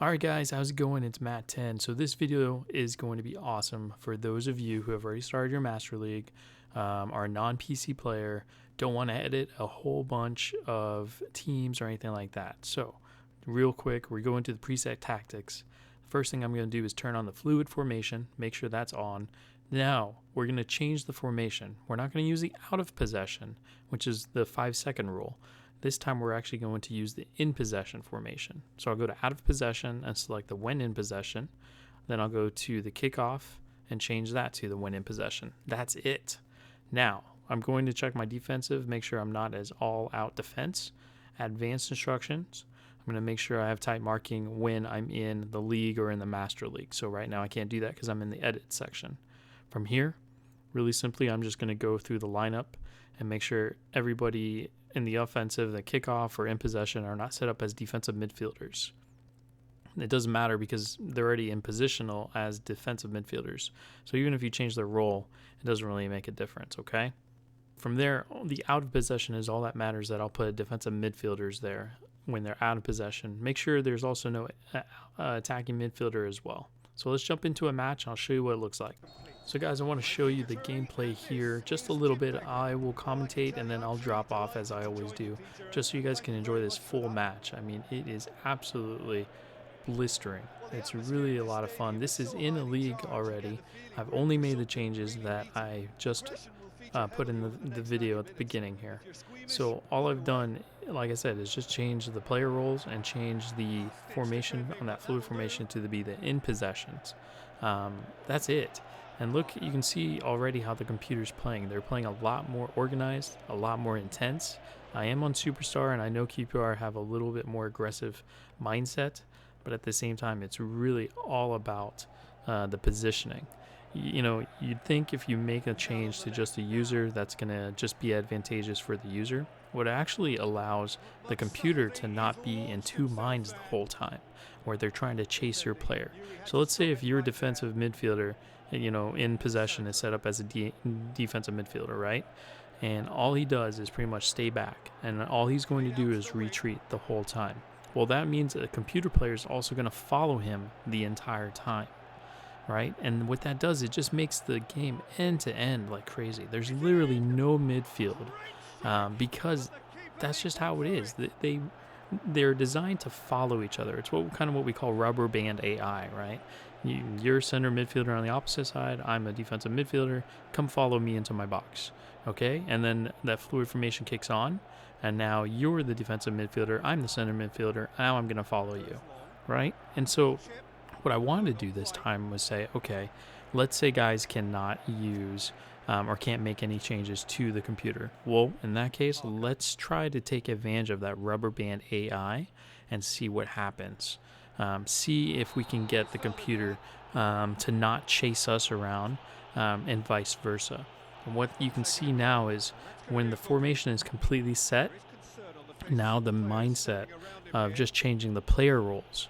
Alright guys, how's it going? It's Matt10. So this video is going to be awesome for those of you who have already started your Master League, are a non-PC player, don't want to edit a whole bunch of teams or anything like that. So real quick, we go into the preset tactics. First thing I'm going to do is turn on the fluid formation, make sure that's on. Now we're going to change the formation. We're not going to use the out of possession, which is the 5-second rule. This time we're actually going to use the in possession formation. So I'll go to out of possession and select the when in possession. Then I'll go to the kickoff and change that to the when in possession. That's it. Now I'm going to check my defensive, make sure I'm not as all out defense. Advanced instructions. I'm going to make sure I have type marking when I'm in the league or in the Master League. So right now I can't do that because I'm in the edit section. From here, really simply, I'm just going to go through the lineup and make sure everybody in the offensive, the kickoff, or in possession are not set up as defensive midfielders. It doesn't matter because they're already in positional as defensive midfielders. So even if you change their role, it doesn't really make a difference, okay? From there, the out of possession is all that matters, that I'll put defensive midfielders there when they're out of possession. Make sure there's also no attacking midfielder as well. So let's jump into a match and I'll show you what it looks like. So guys, I want to show you the gameplay here just a little bit. I will commentate and then I'll drop off as I always do, just so you guys can enjoy this full match. I mean, it is absolutely blistering. It's really a lot of fun. This is in a league already. I've only made the changes that I just put in the video at the beginning here. So all I've done, like I said, is just change the player roles and change the formation on that fluid formation to be the in possessions. That's it. And look, you can see already how the computer's playing. They're playing a lot more organized, a lot more intense. I am on Superstar, and I know QPR have a little bit more aggressive mindset, but at the same time, it's really all about the positioning. You know, you'd think if you make a change to just a user, that's going to just be advantageous for the user. What actually allows the computer to not be in two minds the whole time, where they're trying to chase your player. So let's say if you're a defensive midfielder, you know, in possession is set up as a defensive midfielder, right? And all he does is pretty much stay back, and all he's going to do is retreat the whole time. Well, that means a computer player is also going to follow him the entire time, right? And what that does, it just makes the game end to end like crazy. There's literally no midfield because that's just how it is. They're designed to follow each other. It's kind of what we call rubber band AI, right? You're a center midfielder on the opposite side. I'm a defensive midfielder. Come follow me into my box, okay? And then that fluid formation kicks on, and now you're the defensive midfielder. I'm the center midfielder. Now I'm going to follow you, right? And so what I wanted to do this time was say, okay, let's say guys cannot use or can't make any changes to the computer. Well, in that case, let's try to take advantage of that rubber band AI and see what happens. See if we can get the computer to not chase us around and vice versa. And what you can see now is when the formation is completely set, now the mindset of just changing the player roles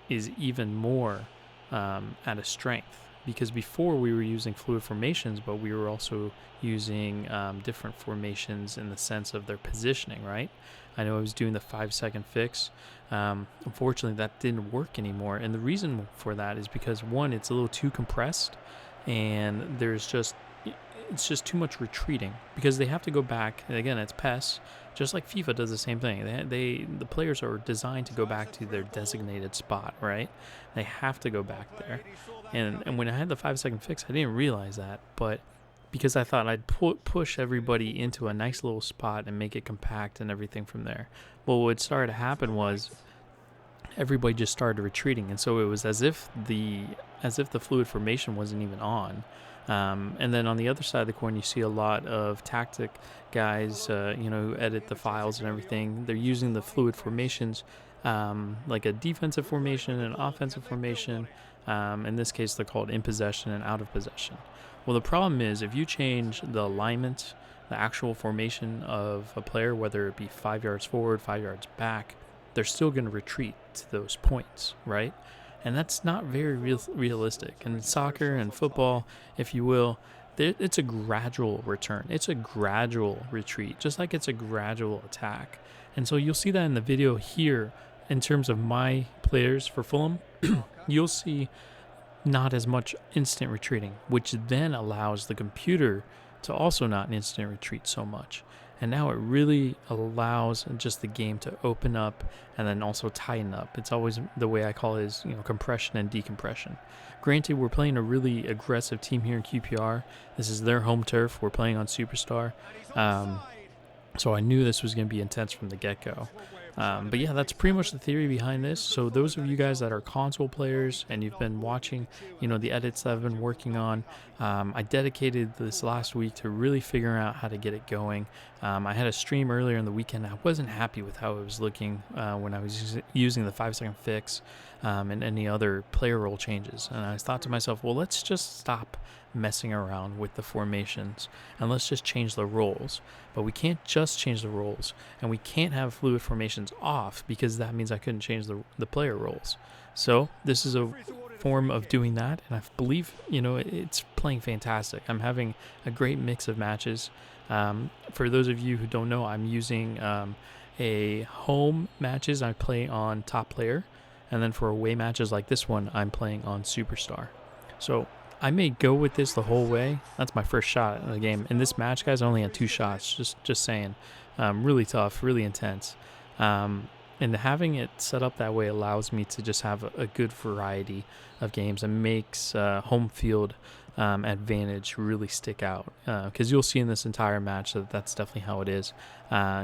is even more at a strength. Because before we were using fluid formations, but we were also using different formations in the sense of their positioning, right? I know I was doing the 5-second fix. Unfortunately, that didn't work anymore. And the reason for that is because, one, it's a little too compressed, and it's just too much retreating because they have to go back. And again, it's PES, just like FIFA does the same thing. The players are designed to go back to their designated spot, right? They have to go back there. And when I had the 5-second fix, I didn't realize that, but because I thought I'd push everybody into a nice little spot and make it compact and everything from there. Well, what started to happen was everybody just started retreating, and so it was as if the fluid formation wasn't even on. And then on the other side of the coin, you see a lot of tactic guys, who edit the files and everything. They're using the fluid formations, like a defensive formation and offensive formation. In this case, they're called in possession and out of possession. Well, the problem is if you change the alignment, the actual formation of a player, whether it be 5 yards forward, 5 yards back, they're still going to retreat to those points, right? And that's not very realistic. And in soccer and football, if you will, it's a gradual return. It's a gradual retreat, just like it's a gradual attack. And so you'll see that in the video here. in terms of my players for Fulham, you'll see not as much instant retreating, which then allows the computer to also not instant retreat so much. And now it really allows just the game to open up and then also tighten up. It's always the way I call it is, compression and decompression. Granted, we're playing a really aggressive team here in QPR. This is their home turf. We're playing on Superstar. So I knew this was going to be intense from the get-go. But yeah, that's pretty much the theory behind this. So those of you guys that are console players and you've been watching, the edits that I've been working on, I dedicated this last week to really figuring out how to get it going. I had a stream earlier in the weekend. I wasn't happy with how it was looking when I was using the 5-second fix and any other player role changes. And I thought to myself, well, let's just stop messing around with the formations and let's just change the roles. But we can't just change the roles, and we can't have fluid formations off because that means I couldn't change the player roles. So this is a form of doing that, and I believe it's playing fantastic. I'm having a great mix of matches. For those of you who don't know, I'm using a home matches I play on top player, and then for away matches like this one I'm playing on Superstar. So I may go with this the whole way. That's my first shot in the game. In this match, guys, I only had 2 shots. Just saying. Really tough, really intense. And having it set up that way allows me to just have a good variety of games and makes home field advantage really stick out. Because you'll see in this entire match that that's definitely how it is.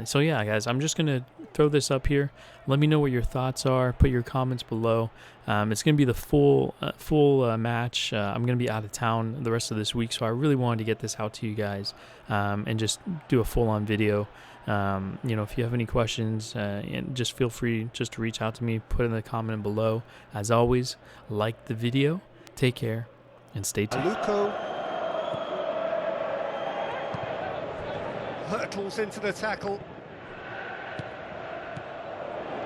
So yeah, guys, I'm just going to throw this up here. Let me know what your thoughts are. Put your comments below. It's going to be the full match. I'm going to be out of town the rest of this week, so I really wanted to get this out to you guys and just do a full-on video. If you have any questions, and just feel free just to reach out to me, put in the comment below. As always, like the video, take care, and stay tuned. Aluko hurtles into the tackle.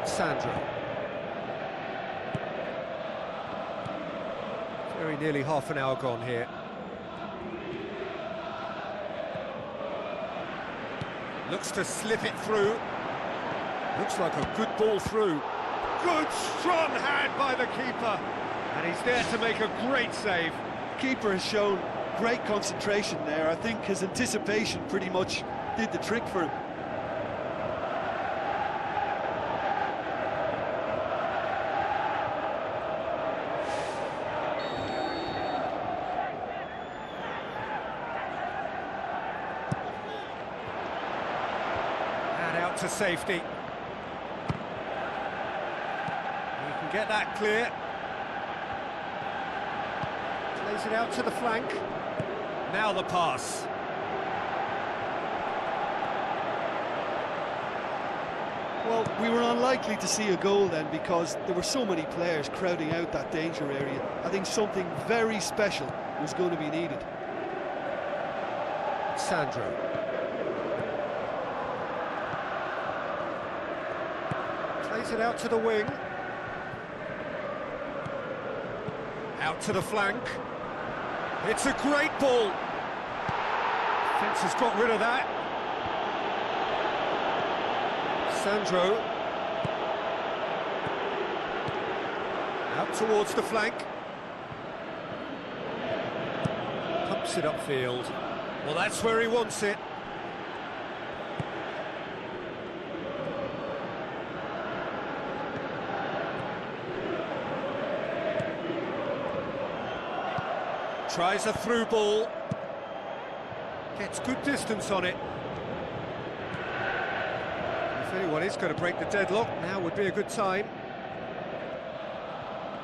Sandro. Very nearly half an hour gone here. Looks to slip it through. Looks like a good ball through. Good strong hand by the keeper. And he's there to make a great save. Keeper has shown great concentration there. I think his anticipation pretty much did the trick for him. To safety. You can get that clear. Plays it out to the flank. Now the pass. Well, we were unlikely to see a goal then because there were so many players crowding out that danger area. I think something very special was going to be needed. Sandro. Plays it out to the wing. Out to the flank. It's a great ball. Fence has got rid of that. Sandro. Out towards the flank. Pumps it upfield. Well, that's where he wants it. Tries a through ball. Gets good distance on it. If anyone is going to break the deadlock, now would be a good time.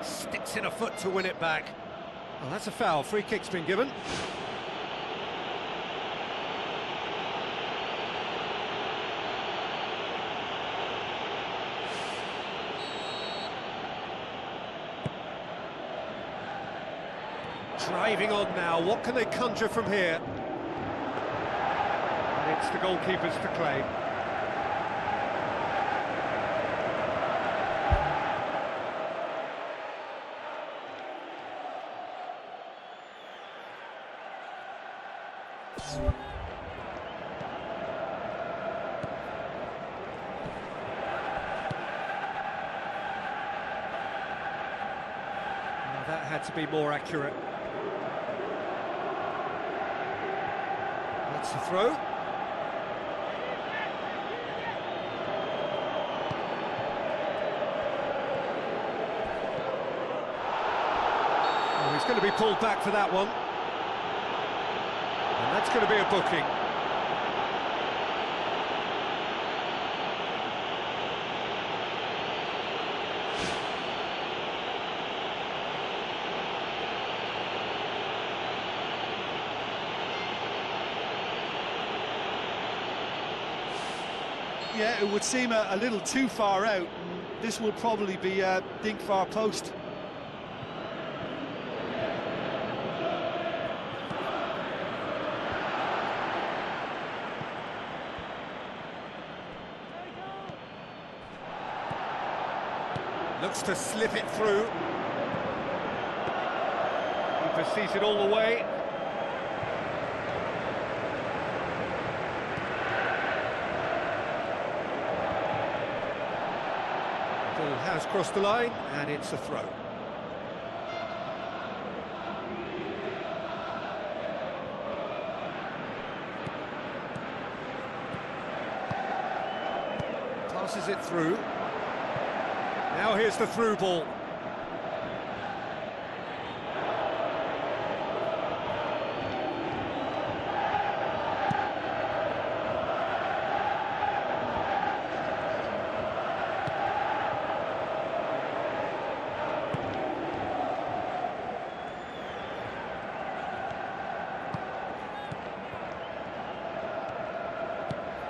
Sticks in a foot to win it back. Well, that's a foul. Free kick's been given. Driving on now, what can they conjure from here? And it's the goalkeepers to claim. that had to be more accurate. That's the throw. Oh, he's going to be pulled back for that one. And that's going to be a booking. Yeah, it would seem a little too far out. This will probably be a dink far post. Looks to slip it through. Keeper sees it all the way. Ball has crossed the line, and it's a throw. Passes it through. Now here's the through ball.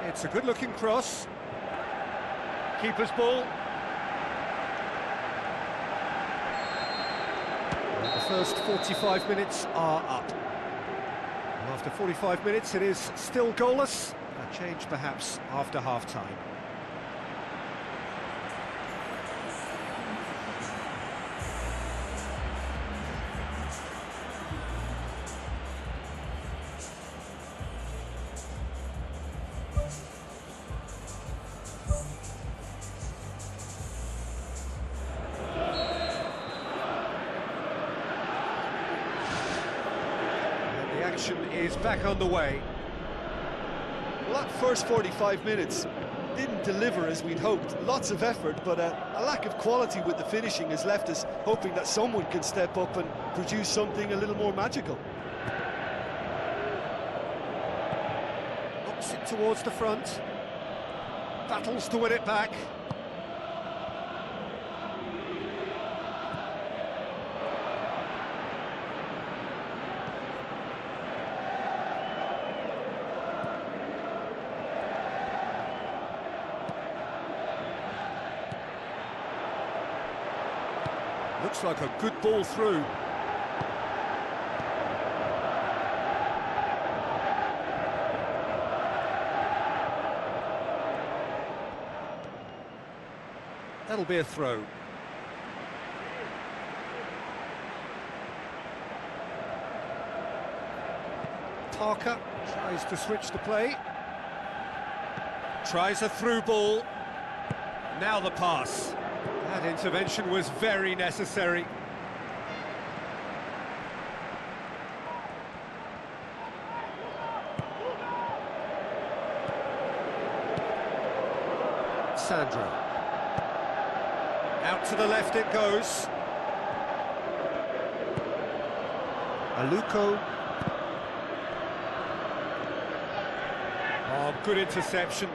It's a good-looking cross. Keeper's ball. The first 45 minutes are up. And after 45 minutes, it is still goalless. A change, perhaps, after half-time. Action is back underway. Well, that first 45 minutes didn't deliver as we'd hoped. Lots of effort, but a lack of quality with the finishing has left us hoping that someone can step up and produce something a little more magical. Knocks it towards the front. Battles to win it back. Looks like a good ball through. That'll be a throw. Parker tries to switch the play. Tries a through ball. Now the pass. That intervention was very necessary. Sandro. Out to the left it goes. Aluko. Oh, good interception.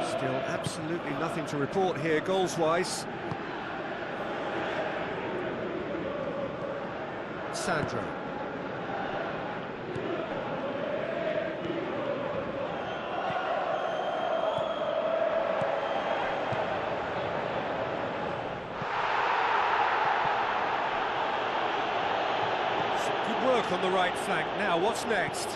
Still absolutely nothing to report here goals-wise. Sandro. Some good work on the right flank. Now, what's next?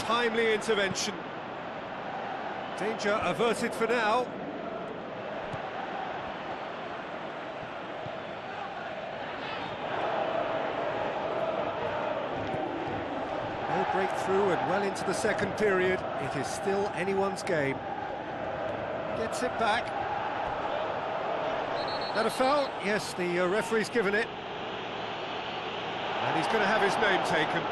timely intervention. Danger averted for now. No breakthrough and well into the second period. It is still anyone's game. Gets it back. That a foul? Yes, the referee's given it. And he's going to have his name taken.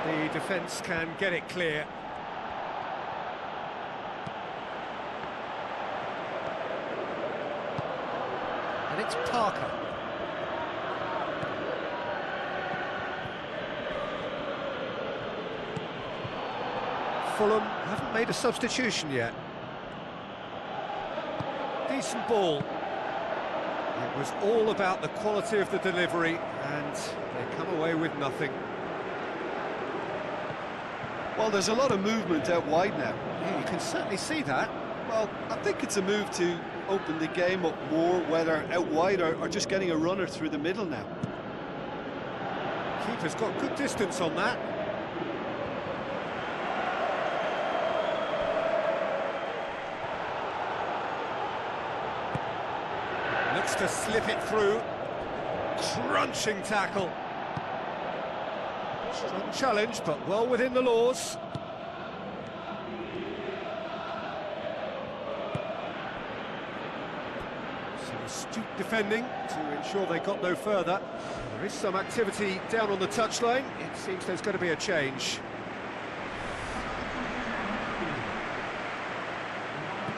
The defence can get it clear. And it's Parker. Fulham haven't made a substitution yet. Decent ball. It was all about the quality of the delivery, and they come away with nothing. Well, there's a lot of movement out wide now. Yeah, you can certainly see that. Well, I think it's a move to open the game up more, whether out wide or just getting a runner through the middle now. Keeper's got good distance on that. Looks to slip it through. Crunching tackle. Strong challenge, but well within the laws. Some astute defending to ensure they got no further. There is some activity down on the touchline. It seems there's going to be a change.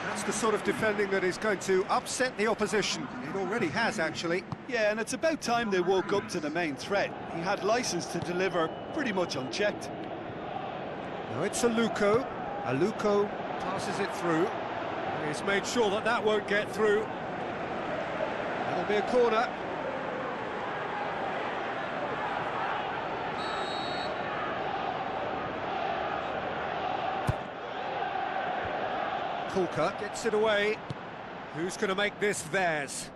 That's the sort of defending that is going to upset the opposition. It already has, actually. Yeah, and it's about time they woke up to the main threat. He had licence to deliver pretty much unchecked. Now it's Aluko. Aluko passes it through. He's made sure that that won't get through. That'll be a corner. Kulka gets it away. Who's going to make this theirs?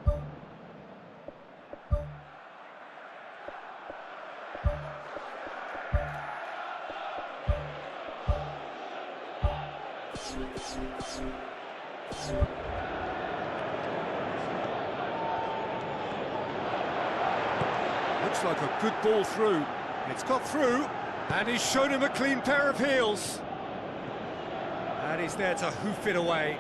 Looks like a good ball through. It's got through, and he's shown him a clean pair of heels. And he's there to hoof it away.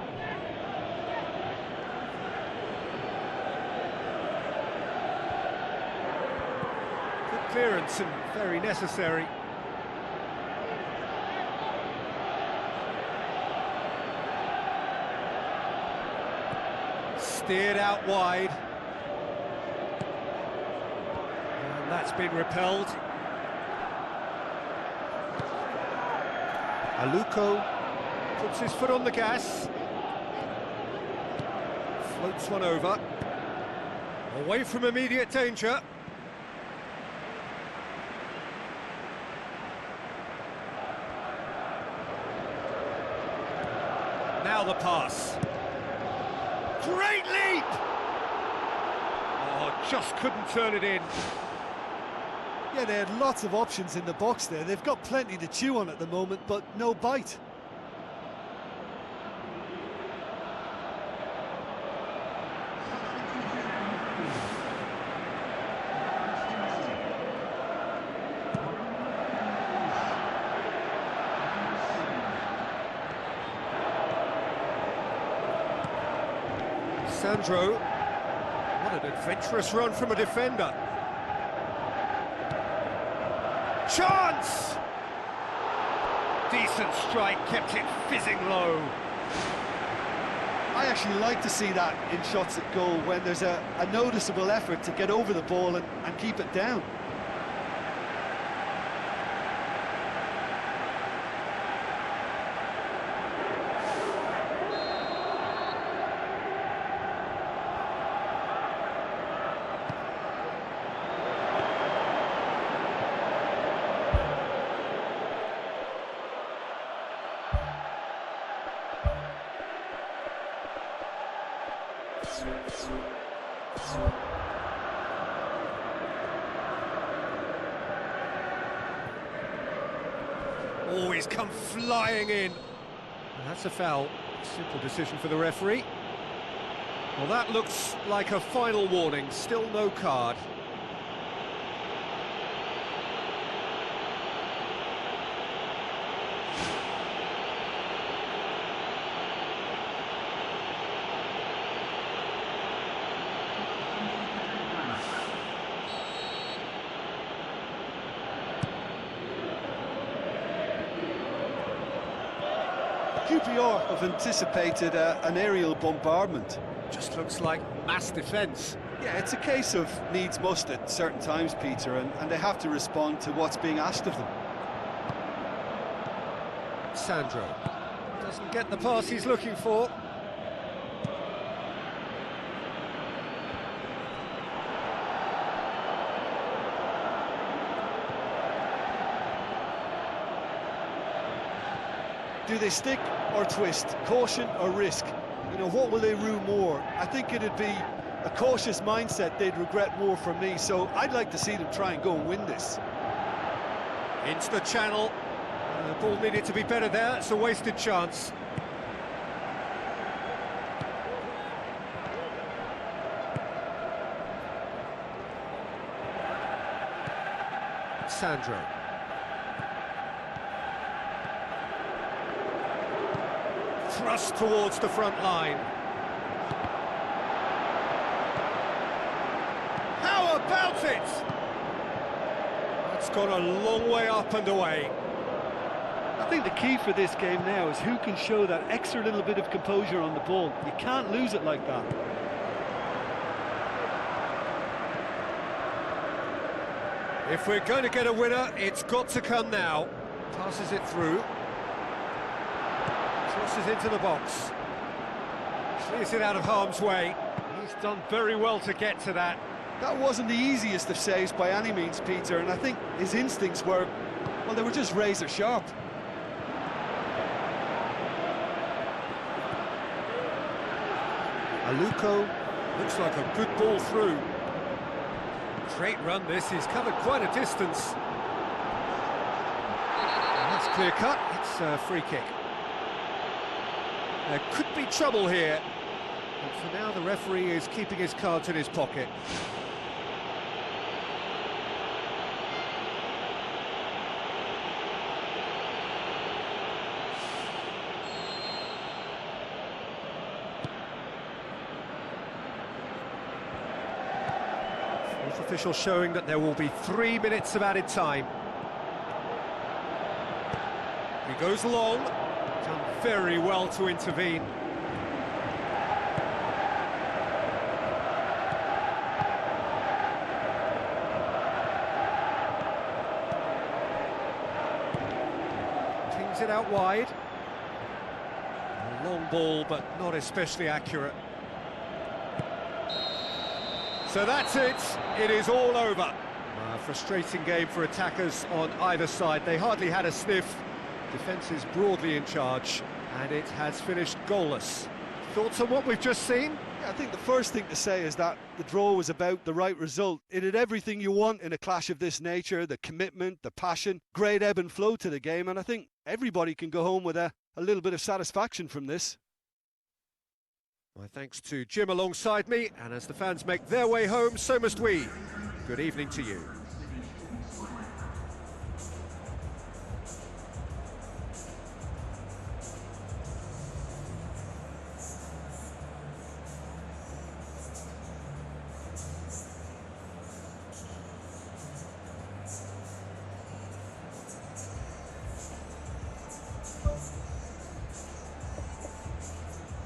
Good clearance and very necessary. Steered out wide. And that's been repelled. Aluko puts his foot on the gas. Floats one over. Away from immediate danger. Now the pass. Great leap! Oh, just couldn't turn it in. Yeah, they had lots of options in the box there. They've got plenty to chew on at the moment, but no bite. Sandro, what an adventurous run from a defender. Chance! Decent strike, kept it fizzing low. I actually like to see that in shots at goal when there's a noticeable effort to get over the ball and keep it down. Oh, he's come flying in. That's a foul. Simple decision for the referee. Well, that looks like a final warning. Still no card. QPR have anticipated an aerial bombardment. Just looks like mass defence. Yeah, it's a case of needs must at certain times, Peter, and they have to respond to what's being asked of them. Sandro doesn't get the pass he's looking for. Do they stick or twist? Caution or risk? You know, what will they rue more? I think it'd be a cautious mindset they'd regret more from me, so I'd like to see them try and go and win this. Into the channel. The ball needed to be better there. It's a wasted chance. Sandro. Thrust towards the front line. How about it? That's gone a long way up and away. I think the key for this game now is who can show that extra little bit of composure on the ball. You can't lose it like that. If we're going to get a winner, it's got to come now. Passes it through. Crosses into the box. Clears it out of harm's way. He's done very well to get to that. That wasn't the easiest of saves by any means, Peter, and I think his instincts were, well, they were just razor sharp. Aluko looks like a good ball through. Great run this, he's covered quite a distance. And that's clear cut, it's a free kick. There could be trouble here, but for now the referee is keeping his cards in his pocket. Fourth official showing that there will be 3 minutes of added time. He goes long. Done very well to intervene. Pings it out wide. A long ball, but not especially accurate. So that's it. It is all over. A frustrating game for attackers on either side. They hardly had a sniff. Defence is broadly in charge, and it has finished goalless. Thoughts on what we've just seen? Yeah, I think the first thing to say is that the draw was about the right result. It had everything you want in a clash of this nature, the commitment, the passion, great ebb and flow to the game, and I think everybody can go home with a little bit of satisfaction from this. My thanks to Jim alongside me, and as the fans make their way home, so must we. Good evening to you.